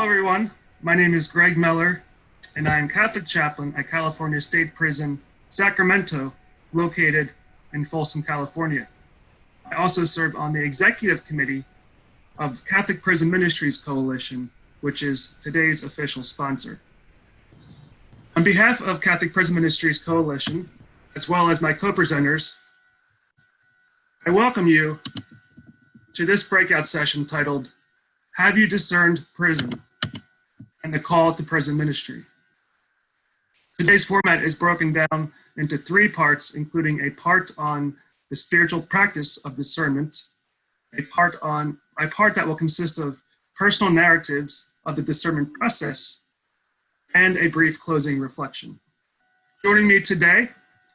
Hello, everyone. My name is Greg Meller, and I am Catholic Chaplain at California State Prison, Sacramento, located in Folsom, California. I also serve on the Executive Committee of Catholic Prison Ministries Coalition, which is today's official sponsor. On behalf of Catholic Prison Ministries Coalition, as well as my co-presenters, I welcome you to this breakout session titled, Have You Discerned Prison? And the Call to Prison Ministry. Today's format is broken down into 3 parts, including a part on the spiritual practice of discernment, a part that will consist of personal narratives of the discernment process, and a brief closing reflection. Joining me today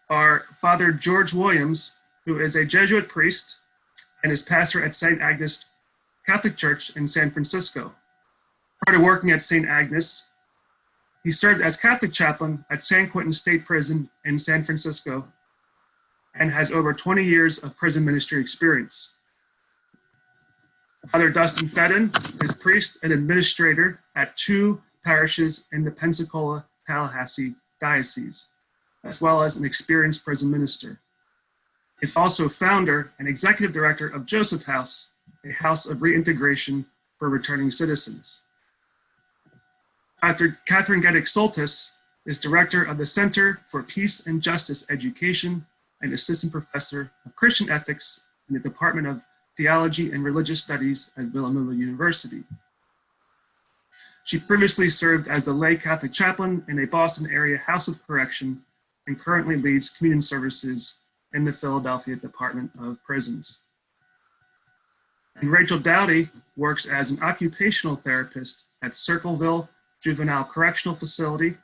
are Father George Williams, who is a Jesuit priest and is pastor at St. Agnes Catholic Church in San Francisco. Prior to working at St. Agnes, he served as Catholic chaplain at San Quentin State Prison in San Francisco and has over 20 years of prison ministry experience. Father Dustin Fedden is priest and administrator at 2 parishes in the Pensacola-Tallahassee Diocese, as well as an experienced prison minister. He's also founder and executive director of Joseph House, a house of reintegration for returning citizens. Dr. Catherine Geddick-Soltis is director of the Center for Peace and Justice Education and assistant professor of Christian ethics in the Department of Theology and Religious Studies at Villanova University. She previously served as the lay Catholic chaplain in a Boston area house of correction and currently leads communion services in the Philadelphia Department of Prisons. And Rachel Dowdy works as an occupational therapist at Circleville Juvenile Correctional Facility,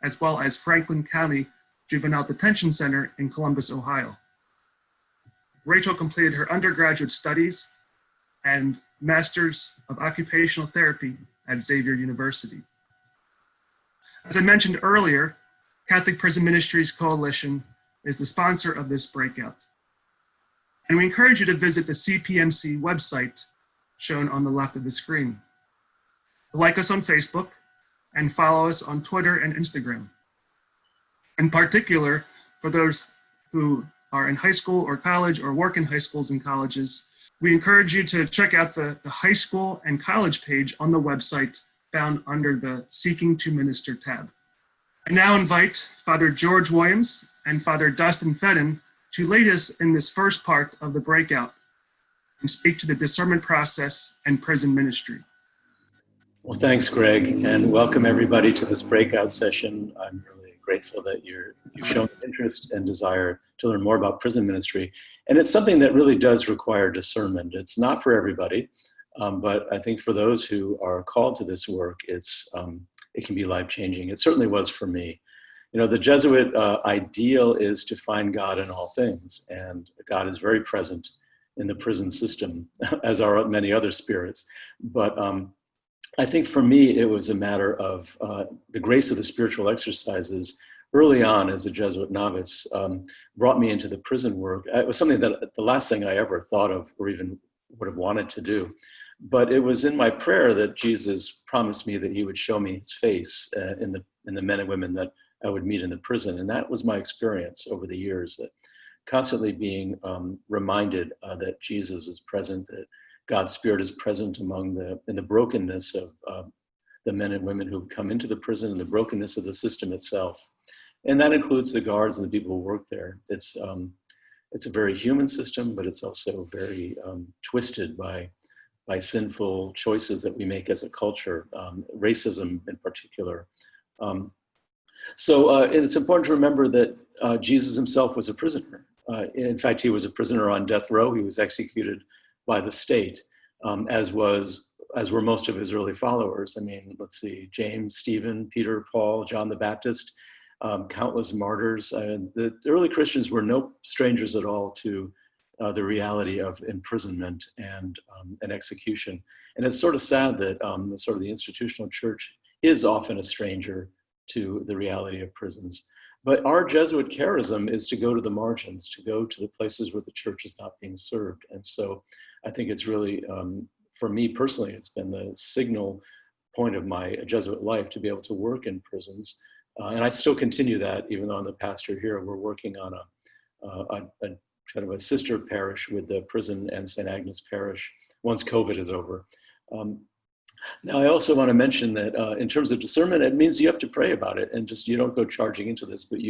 as well as Franklin County Juvenile Detention Center in Columbus, Ohio. Rachel completed her undergraduate studies and Masters of Occupational Therapy at Xavier University. As I mentioned earlier, Catholic Prison Ministries Coalition is the sponsor of this breakout. And we encourage you to visit the CPMC website shown on the left of the screen. Like us on Facebook and follow us on Twitter and Instagram. In particular, for those who are in high school or college or work in high schools and colleges, we encourage you to check out the high school and college page on the website found under the Seeking to Minister tab. I now invite Father George Williams and Father Dustin Fedden to lead us in this first part of the breakout and speak to the discernment process and prison ministry. Well, thanks, Greg, and welcome everybody to this breakout session. I'm really grateful that you've shown interest and desire to learn more about prison ministry. And it's something that really does require discernment. It's not for everybody, but I think for those who are called to this work, it can be life-changing. It certainly was for me. You know, the Jesuit ideal is to find God in all things, and God is very present in the prison system, as are many other spirits. But I think for me, it was a matter of the grace of the spiritual exercises early on as a Jesuit novice brought me into the prison work. It was something that the last thing I ever thought of or even would have wanted to do. But it was in my prayer that Jesus promised me that he would show me his face in the men and women that I would meet in the prison. And that was my experience over the years, that constantly being reminded that Jesus is present, that God's Spirit is present in the brokenness of the men and women who come into the prison and the brokenness of the system itself. And that includes the guards and the people who work there. It's a very human system, but it's also very twisted by sinful choices that we make as a culture, racism in particular. So it's important to remember that Jesus himself was a prisoner. In fact, he was a prisoner on death row. He was executed by the state, as were most of his early followers. I mean, let's see, James, Stephen, Peter, Paul, John the Baptist, countless martyrs. The early Christians were no strangers at all to the reality of imprisonment and execution. And it's sort of sad that the institutional church is often a stranger to the reality of prisons. But our Jesuit charism is to go to the margins, to go to the places where the church is not being served. And so I think it's really, for me personally, it's been the signal point of my Jesuit life to be able to work in prisons. And I still continue that, even though I'm the pastor here. We're working on a kind of a sister parish with the prison and St. Agnes Parish once COVID is over. Now, I also want to mention that in terms of discernment, it means you have to pray about it, and just you don't go charging into this, but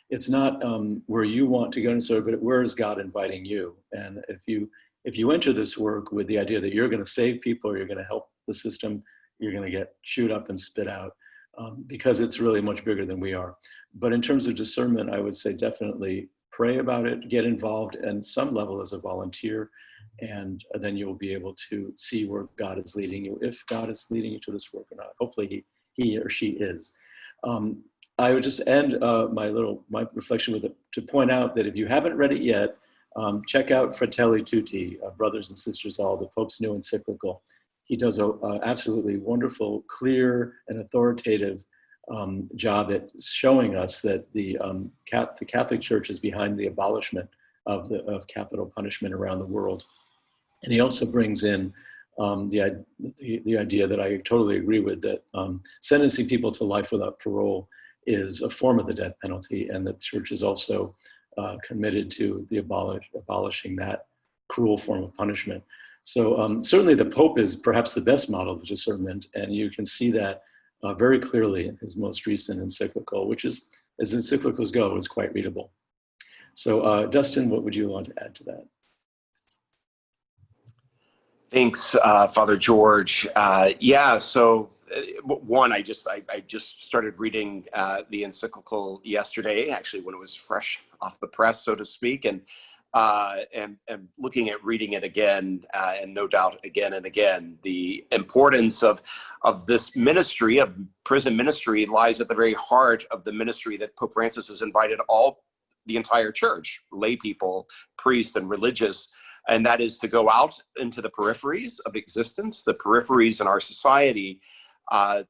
it's not where you want to go necessarily, but where is God inviting you? And if you enter this work with the idea that you're going to save people or you're going to help the system, you're going to get chewed up and spit out, because it's really much bigger than we are. But in terms of discernment, I would say definitely pray about it, get involved in some level as a volunteer, and then you'll be able to see where God is leading you, if God is leading you to this work or not. Hopefully he or she is. I would just end my reflection to point out that if you haven't read it yet, check out Fratelli Tutti, Brothers and Sisters All, the Pope's new encyclical. He does an absolutely wonderful, clear, and authoritative job at showing us that the Catholic Church is behind the abolishment of capital punishment around the world. And he also brings in the idea that I totally agree with, that sentencing people to life without parole is a form of the death penalty, and the Church is also committed to the abolishing that cruel form of punishment. So certainly the Pope is perhaps the best model of discernment, and you can see that very clearly in his most recent encyclical, which is, as encyclicals go, is quite readable. So Dustin, what would you want to add to that? Thanks, Father George. Yeah, so one, I just started reading the encyclical yesterday, actually when it was fresh off the press, so to speak, and looking at reading it again, and no doubt again and again. The importance of this ministry, of prison ministry, lies at the very heart of the ministry that Pope Francis has invited the entire church, lay people, priests, and religious, and that is to go out into the peripheries of existence, the peripheries in our society,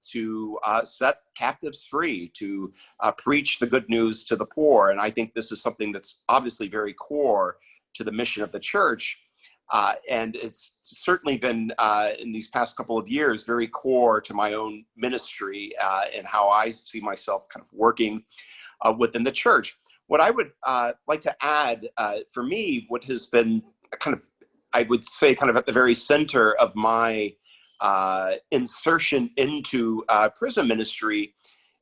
to set captives free, to preach the good news to the poor. And I think this is something that's obviously very core to the mission of the church. And it's certainly been, in these past couple of years, very core to my own ministry and how I see myself kind of working within the church. What I would like to add, for me, what has been kind of, I would say, kind of at the very center of my insertion into prison ministry,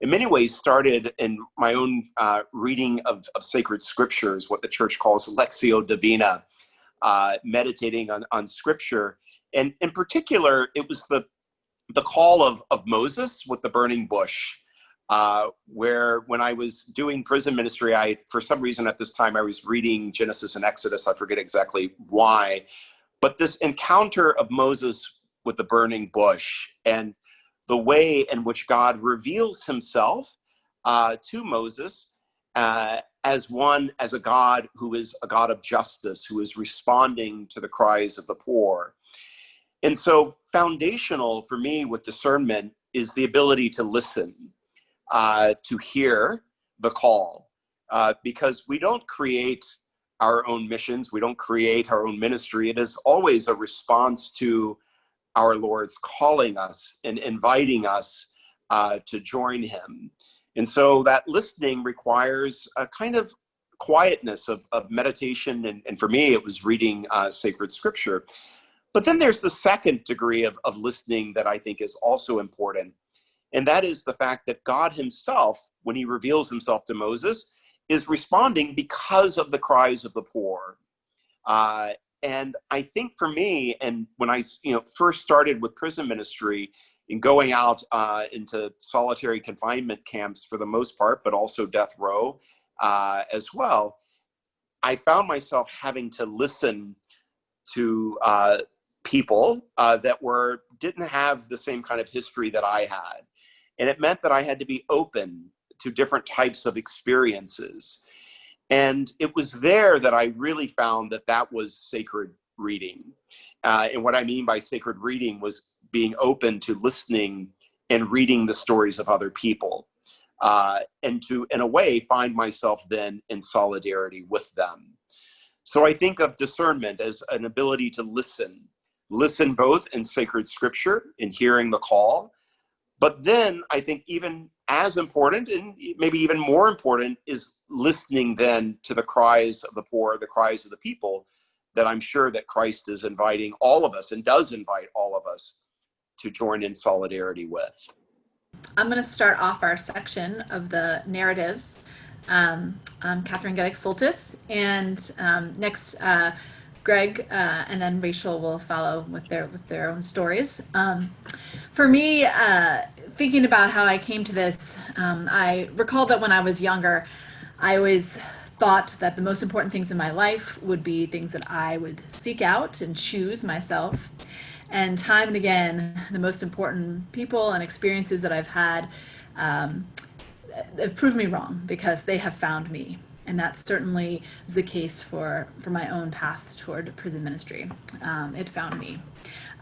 in many ways started in my own reading of sacred scriptures, what the church calls Lectio Divina, meditating on scripture. And in particular, it was the call of Moses with the burning bush, where when I was doing prison ministry, for some reason at this time, I was reading Genesis and Exodus. I forget exactly why, but this encounter of Moses with the burning bush and the way in which God reveals himself to Moses as a God who is a God of justice, who is responding to the cries of the poor. And so foundational for me with discernment is the ability to listen, to hear the call, because we don't create our own missions. We don't create our own ministry. It is always a response to our Lord's calling us and inviting us to join him. And so that listening requires a kind of quietness of meditation. And for me, it was reading sacred scripture. But then there's the second degree of listening that I think is also important. And that is the fact that God himself, when he reveals himself to Moses, is responding because of the cries of the poor. And I think for me, and when I first started with prison ministry and going out into solitary confinement camps for the most part, but also death row as well, I found myself having to listen to people that didn't have the same kind of history that I had. And it meant that I had to be open to different types of experiences. And it was there that I really found that was sacred reading. And what I mean by sacred reading was being open to listening and reading the stories of other people, and to, in a way, find myself then in solidarity with them. So I think of discernment as an ability to listen both in sacred scripture, in hearing the call, But then I think even as important, and maybe even more important, is listening then to the cries of the poor, the cries of the people, that I'm sure that Christ is inviting all of us, and does invite all of us, to join in solidarity with. I'm going to start off our section of the narratives. I'm Catherine Geddick-Soltis, and next Greg and then Rachel will follow with their own stories. For me, thinking about how I came to this, I recall that when I was younger, I always thought that the most important things in my life would be things that I would seek out and choose myself. And time and again, the most important people and experiences that I've had have proved me wrong, because they have found me. And that certainly is the case for my own path toward prison ministry. It found me.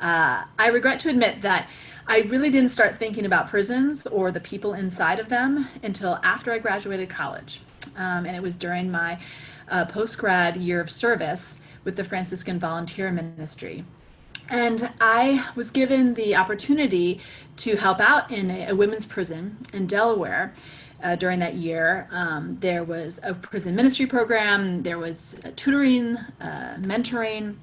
I regret to admit that I really didn't start thinking about prisons or the people inside of them until after I graduated college. And it was during my post-grad year of service with the Franciscan Volunteer Ministry. And I was given the opportunity to help out in a women's prison in Delaware. During that year, there was a prison ministry program, there was tutoring, mentoring.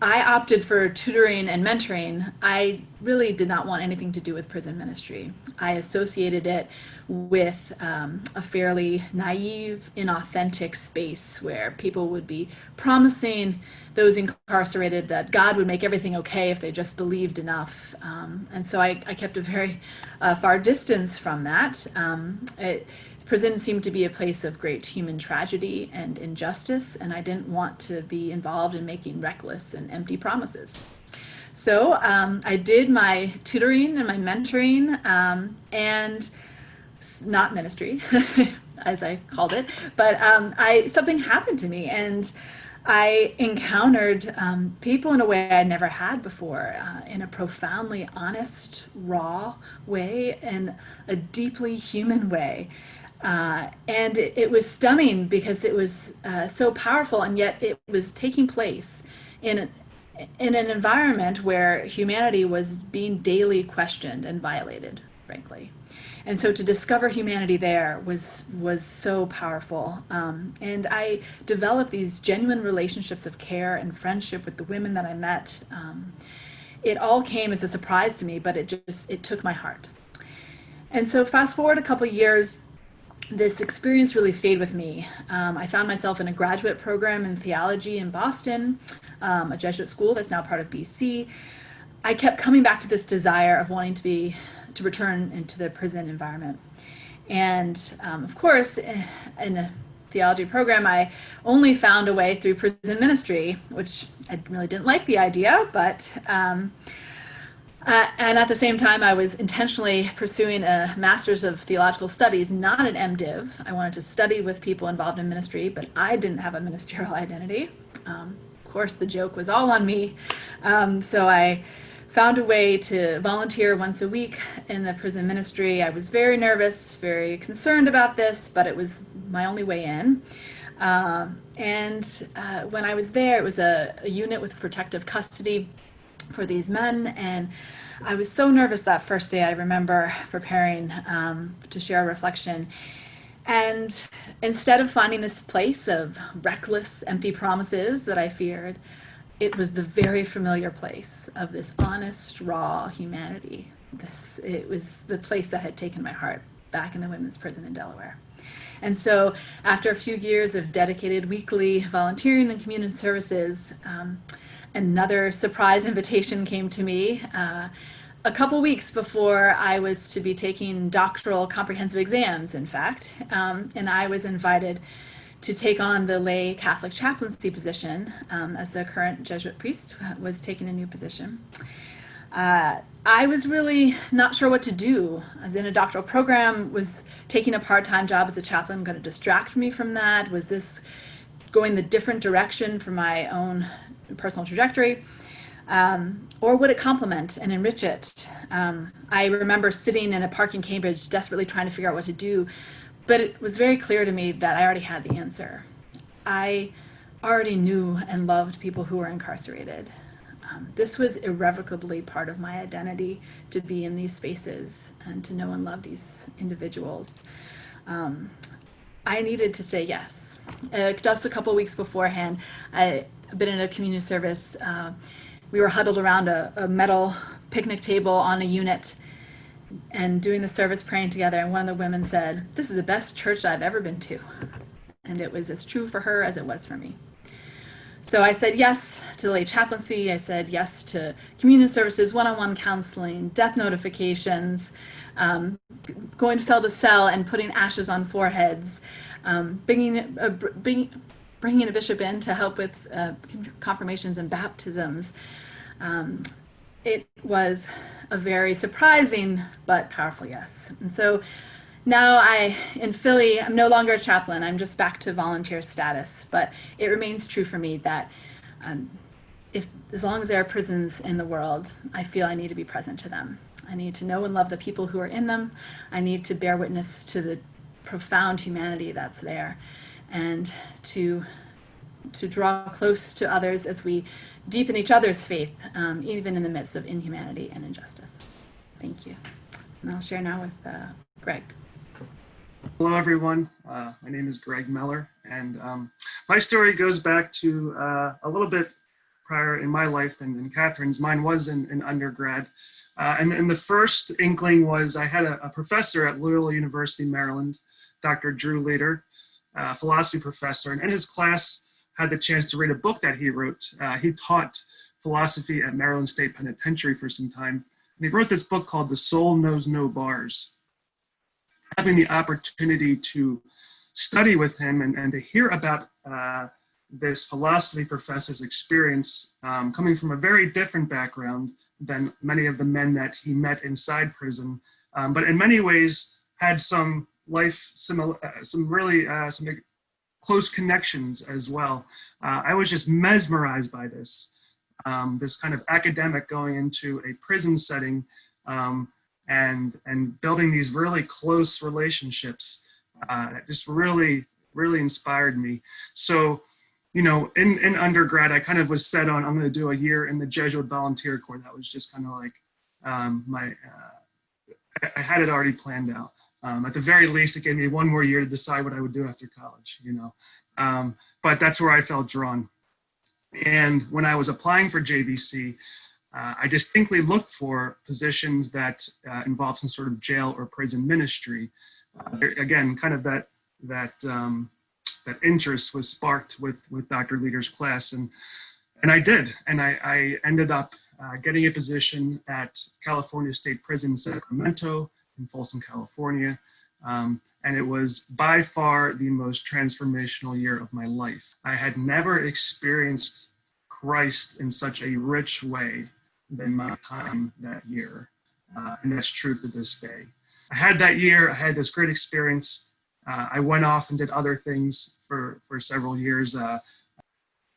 I opted for tutoring and mentoring. I really did not want anything to do with prison ministry. I associated it with a fairly naive, inauthentic space where people would be promising those incarcerated that God would make everything okay if they just believed enough. And so I kept a very far distance from that. Prison seemed to be a place of great human tragedy and injustice, and I didn't want to be involved in making reckless and empty promises. So I did my tutoring and my mentoring, and not ministry, as I called it, but something happened to me, and I encountered people in a way I never had before, in a profoundly honest, raw way, and a deeply human way. And it was stunning because it was so powerful, and yet it was taking place in an environment where humanity was being daily questioned and violated, frankly. And so to discover humanity there was so powerful. And I developed these genuine relationships of care and friendship with the women that I met. It all came as a surprise to me, but it took my heart. And so fast forward a couple years, this experience really stayed with me. I found myself in a graduate program in theology in Boston, a Jesuit school that's now part of BC. I kept coming back to this desire of wanting to return into the prison environment. And of course, in a theology program, I only found a way through prison ministry, which I really didn't like the idea, but and at the same time, I was intentionally pursuing a Master's of Theological Studies, not an MDiv. I wanted to study with people involved in ministry, but I didn't have a ministerial identity. Of course, the joke was all on me. So I found a way to volunteer once a week in the prison ministry. I was very nervous, very concerned about this, but it was my only way in. And when I was there, it was a unit with protective custody for these men, and I was so nervous that first day. I remember preparing to share a reflection, and instead of finding this place of reckless, empty promises that I feared, it was the very familiar place of this honest, raw humanity. It was the place that had taken my heart back in the women's prison in Delaware. And so after a few years of dedicated weekly volunteering and community services, another surprise invitation came to me a couple weeks before I was to be taking doctoral comprehensive exams, in fact, and I was invited to take on the lay Catholic chaplaincy position as the current Jesuit priest was taking a new position. I was really not sure what to do. I was in a doctoral program, was taking a part-time job as a chaplain going to distract me from that? Was this going the different direction for my own personal trajectory? Or would it complement and enrich it? I remember sitting in a park in Cambridge desperately trying to figure out what to do, but it was very clear to me that I already had the answer. I already knew and loved people who were incarcerated. This was irrevocably part of my identity, to be in these spaces and to know and love these individuals. I needed to say yes. Just a couple weeks beforehand, I'd been in a communion service. We were huddled around a metal picnic table on a unit and doing the service, praying together, and one of the women said, "This is the best church I've ever been to." And it was as true for her as it was for me. So I said yes to lay chaplaincy. I said yes to communion services, one-on-one counseling, death notifications, going to cell and putting ashes on foreheads, bringing a bishop in to help with confirmations and baptisms. It was a very surprising but powerful yes. And so now in Philly, I'm no longer a chaplain. I'm just back to volunteer status. But it remains true for me that as long as there are prisons in the world, I feel I need to be present to them. I need to know and love the people who are in them. I need to bear witness to the profound humanity that's there, and to draw close to others as we deepen each other's faith, even in the midst of inhumanity and injustice. Thank you. And I'll share now with Greg. Hello, everyone. My name is Greg Meller, and my story goes back to a little bit prior in my life than Catherine's. Mine was in undergrad. And the first inkling was I had a professor at Loyola University, Maryland, Dr. Drew Leader, a philosophy professor, and in his class, had the chance to read a book that he wrote. He taught philosophy at Maryland State Penitentiary for some time. And he wrote this book called The Soul Knows No Bars. Having the opportunity to study with him and to hear about this philosophy professor's experience, coming from a very different background than many of the men that he met inside prison, but in many ways had some close connections as well. I was just mesmerized by this kind of academic going into a prison setting and building these really close relationships. That just really inspired me. So, in undergrad, I kind of was set on, I'm going to do a year in the Jesuit Volunteer Corps. That was just kind of like I had it already planned out. At the very least, it gave me one more year to decide what I would do after college, but that's where I felt drawn. And when I was applying for JVC, I distinctly looked for positions that involve some sort of jail or prison ministry. Again, kind of that interest was sparked with Dr. Leader's class, and I did, and I ended up getting a position at California State Prison Sacramento in Folsom, California, and it was by far the most transformational year of my life. I had never experienced Christ in such a rich way than my time that year, and that's true to this day. I had this great experience. I went off and did other things for several years,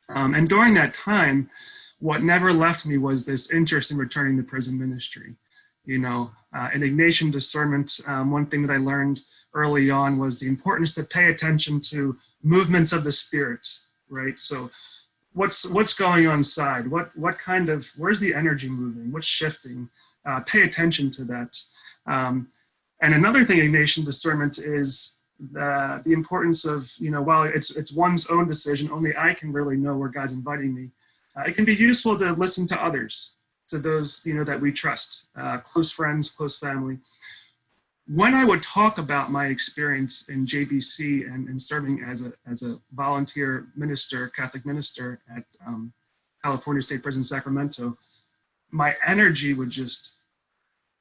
and during that time, what never left me was this interest in returning to prison ministry. In Ignatian Discernment, one thing that I learned early on was the importance to pay attention to movements of the Spirit, right? So what's going on inside? Where's the energy moving? What's shifting? Pay attention to that. And another thing in Ignatian Discernment is the importance of, while it's one's own decision, only I can really know where God's inviting me. It can be useful to listen to others, to those, that we trust, close friends, close family. When I would talk about my experience in JVC and serving as a volunteer minister, Catholic minister at California State Prison Sacramento, my energy would just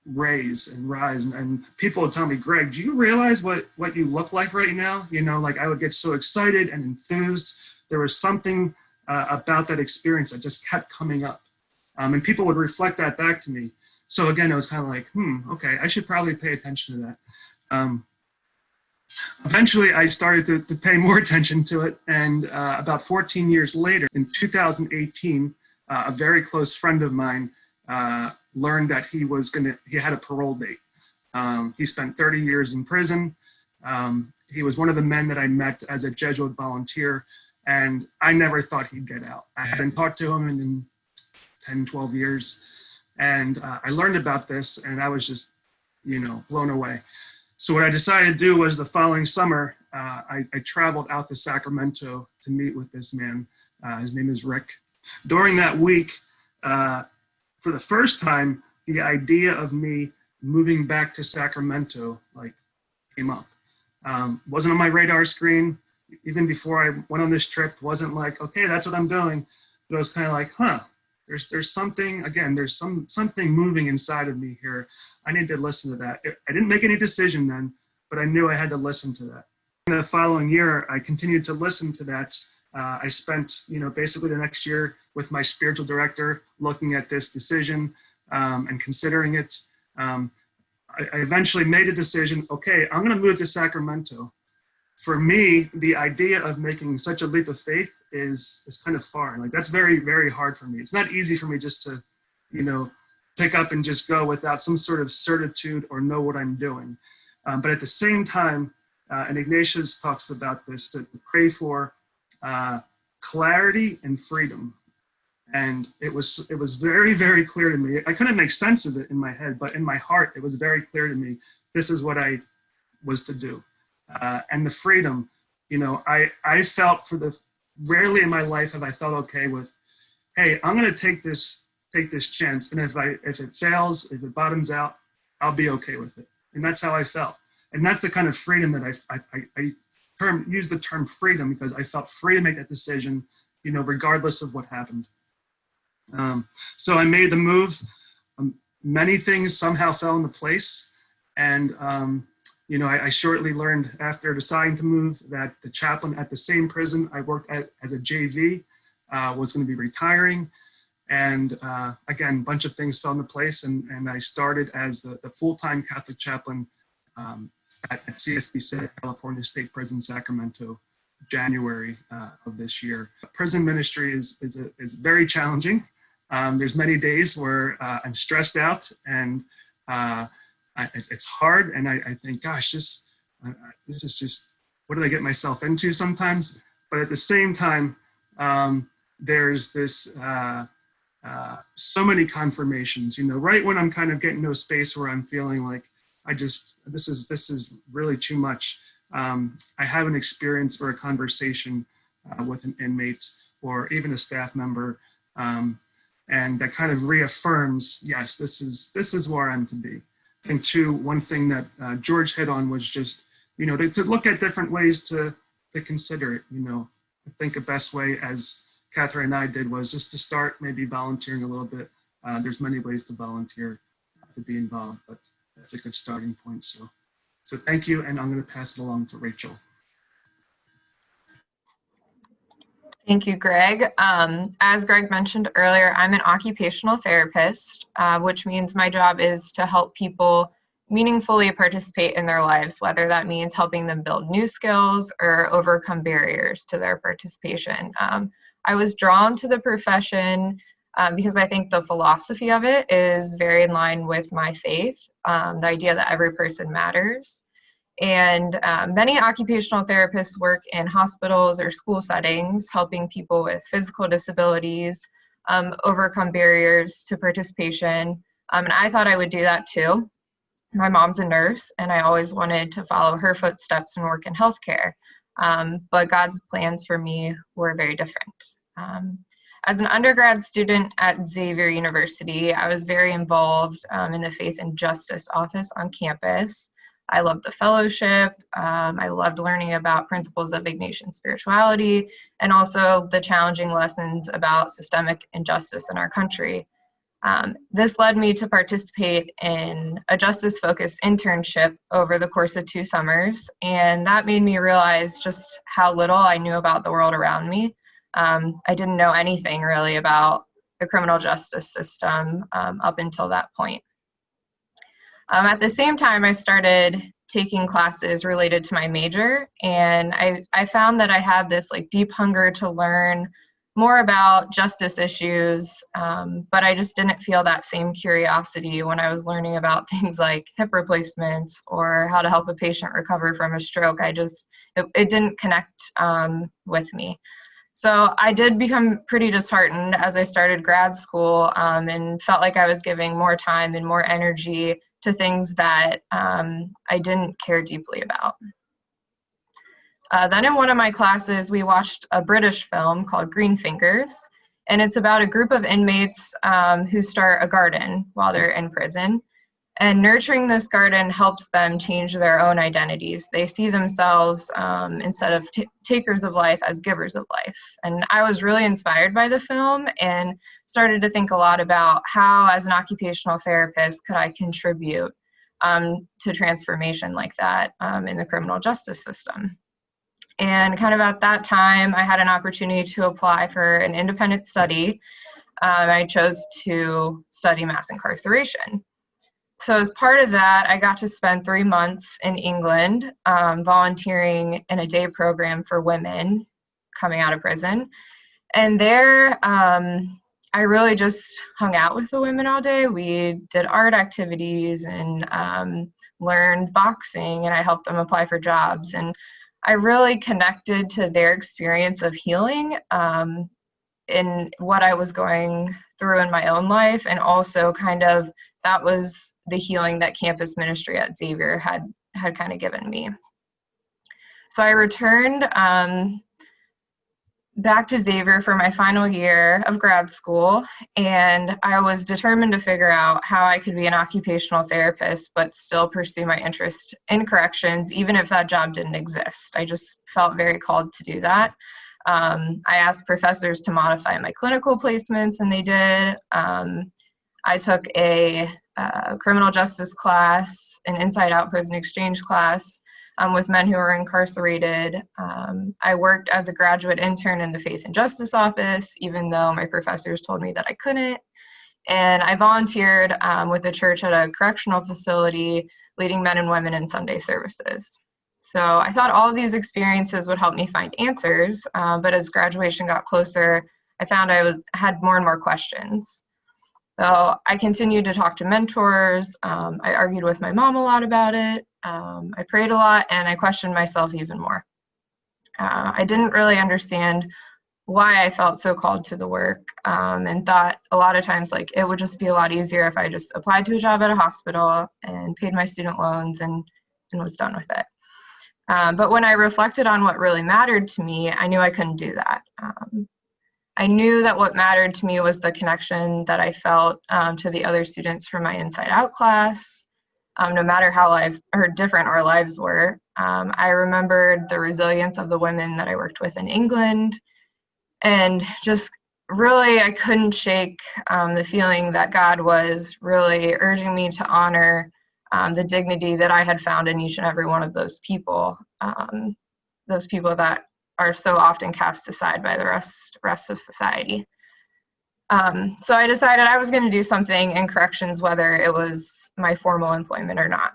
raise and rise. And people would tell me, Greg, do you realize what you look like right now? I would get so excited and enthused. There was something about that experience that just kept coming up. And people would reflect that back to me. So again, it was kind of like, okay, I should probably pay attention to that. Eventually, I started to pay more attention to it. And about 14 years later, in 2018, a very close friend of mine learned that he had a parole date. He spent 30 years in prison. He was one of the men that I met as a Jesuit volunteer, and I never thought he'd get out. I hadn't talked to him in 10, 12 years. And I learned about this and I was just, blown away. So what I decided to do was the following summer, I traveled out to Sacramento to meet with this man. His name is Rick. During that week, for the first time, the idea of me moving back to Sacramento came up. Wasn't on my radar screen. Even before I went on this trip, wasn't like, okay, that's what I'm doing. But I was kind of like, there's something, again, there's something moving inside of me here. I need to listen to that. I didn't make any decision then, but I knew I had to listen to that. In the following year, I continued to listen to that. I spent, basically the next year with my spiritual director looking at this decision and considering it. I eventually made a decision, okay, I'm gonna move to Sacramento. For me, the idea of making such a leap of faith is kind of foreign. Like that's very, very hard for me. It's not easy for me just to, pick up and just go without some sort of certitude or know what I'm doing. But at the same time, and Ignatius talks about this, to pray for clarity and freedom. And it was very, very clear to me. I couldn't make sense of it in my head, but in my heart, it was very clear to me, this is what I was to do. And the freedom, I felt rarely in my life have I felt okay with, hey, I'm going to take this chance. And if it fails, if it bottoms out, I'll be okay with it. And that's how I felt. And that's the kind of freedom that I use the term freedom because I felt free to make that decision, regardless of what happened. So I made the move. Many things somehow fell into place. And, I shortly learned after deciding to move that the chaplain at the same prison I worked at as a JV was going to be retiring. And again, a bunch of things fell into place. And I started as the full-time Catholic chaplain at CSBC, California State Prison, Sacramento, January of this year. Prison ministry is very challenging. There's many days where I'm stressed out and it's hard. And I think, gosh, this is just, what did I get myself into sometimes? But at the same time, there's this, so many confirmations, right when I'm kind of getting to a space where I'm feeling like, this is really too much. I have an experience or a conversation with an inmate or even a staff member, and that kind of reaffirms, yes, this is where I'm to be. I think too, one thing that George hit on was just, to look at different ways to consider it. I think the best way, as Catherine and I did, was just to start maybe volunteering a little bit. There's many ways to volunteer, to be involved, but that's a good starting point. So thank you, and I'm going to pass it along to Rachel. Thank you, Greg. As Greg mentioned earlier, I'm an occupational therapist, which means my job is to help people meaningfully participate in their lives, whether that means helping them build new skills or overcome barriers to their participation. I was drawn to the profession because I think the philosophy of it is very in line with my faith, the idea that every person matters. And many occupational therapists work in hospitals or school settings, helping people with physical disabilities overcome barriers to participation. And I thought I would do that too. My mom's a nurse, and I always wanted to follow her footsteps and work in healthcare. But God's plans for me were very different. As an undergrad student at Xavier University, I was very involved in the Faith and Justice office on campus. I loved the fellowship. I loved learning about principles of Ignatian spirituality and also the challenging lessons about systemic injustice in our country. This led me to participate in a justice-focused internship over the course of 2 summers, and that made me realize just how little I knew about the world around me. I didn't know anything really about the criminal justice system up until that point. At the same time, I started taking classes related to my major, and I found that I had this deep hunger to learn more about justice issues, but I just didn't feel that same curiosity when I was learning about things like hip replacements or how to help a patient recover from a stroke. It didn't connect with me. So I did become pretty disheartened as I started grad school, and felt like I was giving more time and more energy to things that I didn't care deeply about. Then in one of my classes, we watched a British film called Green Fingers, and it's about a group of inmates who start a garden while they're in prison. And nurturing this garden helps them change their own identities. They see themselves, instead of takers of life, as givers of life. And I was really inspired by the film and started to think a lot about how, as an occupational therapist, could I contribute to transformation like that in the criminal justice system. And kind of at that time, I had an opportunity to apply for an independent study. I chose to study mass incarceration. So as part of that, I got to spend 3 months in England volunteering in a day program for women coming out of prison. And there, I really just hung out with the women all day. We did art activities and learned boxing, and I helped them apply for jobs. And I really connected to their experience of healing in what I was going through in my own life, and also kind of that was the healing that campus ministry at Xavier had kind of given me. So I returned back to Xavier for my final year of grad school, and I was determined to figure out how I could be an occupational therapist but still pursue my interest in corrections, even if that job didn't exist. I just felt very called to do that. I asked professors to modify my clinical placements, and they did. I took a criminal justice class, an inside-out prison exchange class with men who were incarcerated. I worked as a graduate intern in the Faith and Justice Office, even though my professors told me that I couldn't. And I volunteered with the church at a correctional facility, leading men and women in Sunday services. So I thought all of these experiences would help me find answers, but as graduation got closer, I found I had more and more questions. So I continued to talk to mentors. I argued with my mom a lot about it. I prayed a lot, and I questioned myself even more. I didn't really understand why I felt so called to the work, and thought a lot of times like it would just be a lot easier if I just applied to a job at a hospital and paid my student loans and was done with it. But when I reflected on what really mattered to me, I knew I couldn't do that. I knew that what mattered to me was the connection that I felt to the other students from my Inside Out class, no matter how different our lives were. I remembered the resilience of the women that I worked with in England, and just really I couldn't shake the feeling that God was really urging me to honor the dignity that I had found in each and every one of those people that are so often cast aside by the rest of society. So I decided I was going to do something in corrections, whether it was my formal employment or not.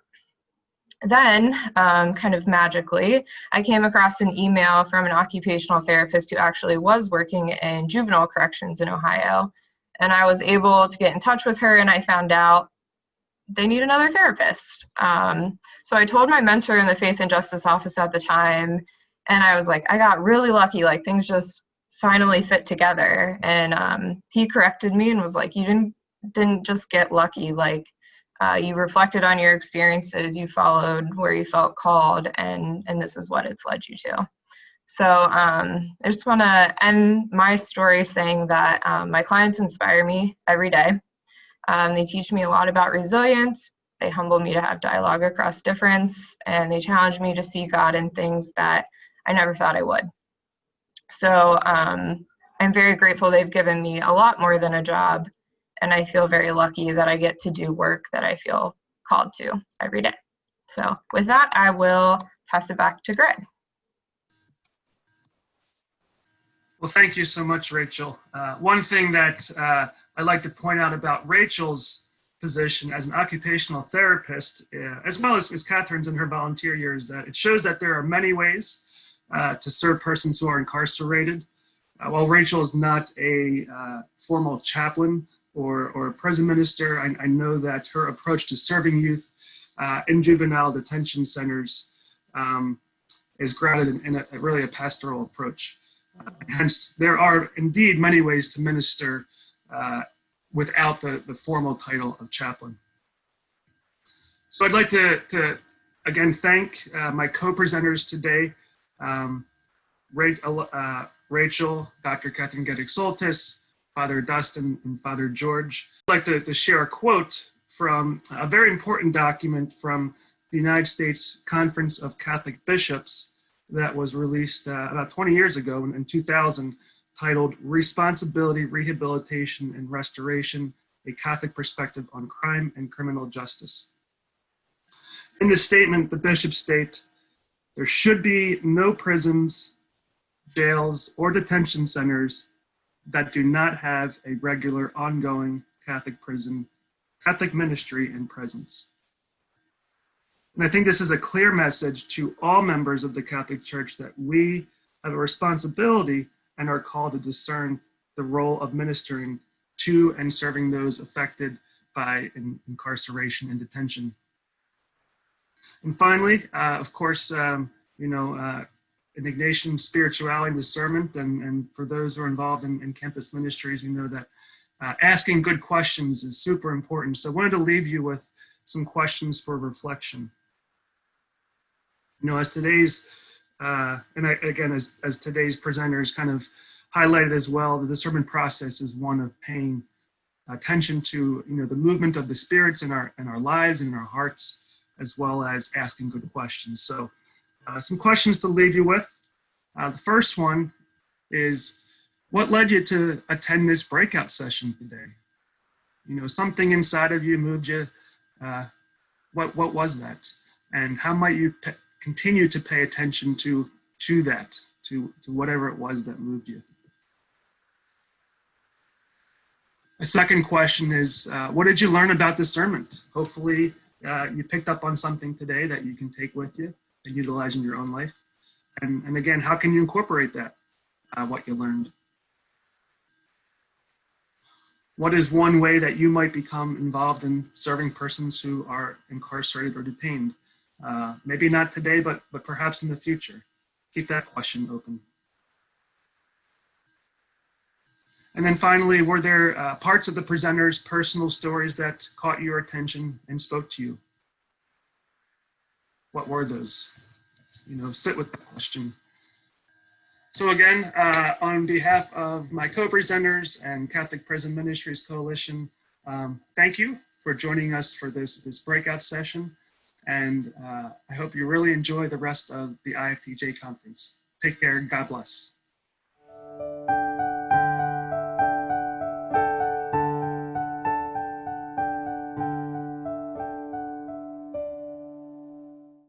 Then, kind of magically, I came across an email from an occupational therapist who actually was working in juvenile corrections in Ohio. And I was able to get in touch with her, and I found out they need another therapist. So I told my mentor in the Faith and Justice Office at the time, and I was like, I got really lucky, like things just finally fit together. And he corrected me and was like, you didn't just get lucky, like you reflected on your experiences, you followed where you felt called, and this is what it's led you to. So I just want to end my story saying that my clients inspire me every day. They teach me a lot about resilience. They humble me to have dialogue across difference, and they challenge me to see God in things that I never thought I would. So I'm very grateful they've given me a lot more than a job, and I feel very lucky that I get to do work that I feel called to every day. So with that, I will pass it back to Greg. Well, thank you so much, Rachel. One thing that I'd like to point out about Rachel's position as an occupational therapist, as well as Catherine's in her volunteer years, that it shows that there are many ways to serve persons who are incarcerated. While Rachel is not a formal chaplain or a prison minister, I know that her approach to serving youth in juvenile detention centers is grounded in really a pastoral approach. Hence, there are indeed many ways to minister without the formal title of chaplain. So I'd like to again thank my co-presenters today, Rachel, Dr. Catherine Geddick-Soltis, Father Dustin, and Father George. I'd like to share a quote from a very important document from the United States Conference of Catholic Bishops that was released about 20 years ago in 2000, titled Responsibility, Rehabilitation, and Restoration, a Catholic Perspective on Crime and Criminal Justice. In this statement, the bishops state, there should be no prisons, jails, or detention centers that do not have a regular ongoing Catholic ministry and presence. And I think this is a clear message to all members of the Catholic Church that we have a responsibility and are called to discern the role of ministering to and serving those affected by incarceration and detention. And finally, of course, in Ignatian spirituality and discernment, and for those who are involved in campus ministries, we know that asking good questions is super important. So I wanted to leave you with some questions for reflection. As today's, as today's presenters kind of highlighted as well, the discernment process is one of paying attention to, the movement of the spirits in our lives and in our hearts, as well as asking good questions. So some questions to leave you with. The first one is, what led you to attend this breakout session today? Something inside of you moved you. What was that? And how might you continue to pay attention to that, to whatever it was that moved you? A second question is, what did you learn about discernment? Hopefully you picked up on something today that you can take with you and utilize in your own life. And again, how can you incorporate that, what you learned? What is one way that you might become involved in serving persons who are incarcerated or detained? Maybe not today, but perhaps in the future. Keep that question open. And then finally, were there parts of the presenters' personal stories that caught your attention and spoke to you? What were those? Sit with the question. So again, on behalf of my co-presenters and Catholic Prison Ministries Coalition, thank you for joining us for this breakout session. And I hope you really enjoy the rest of the IFTJ conference. Take care and God bless.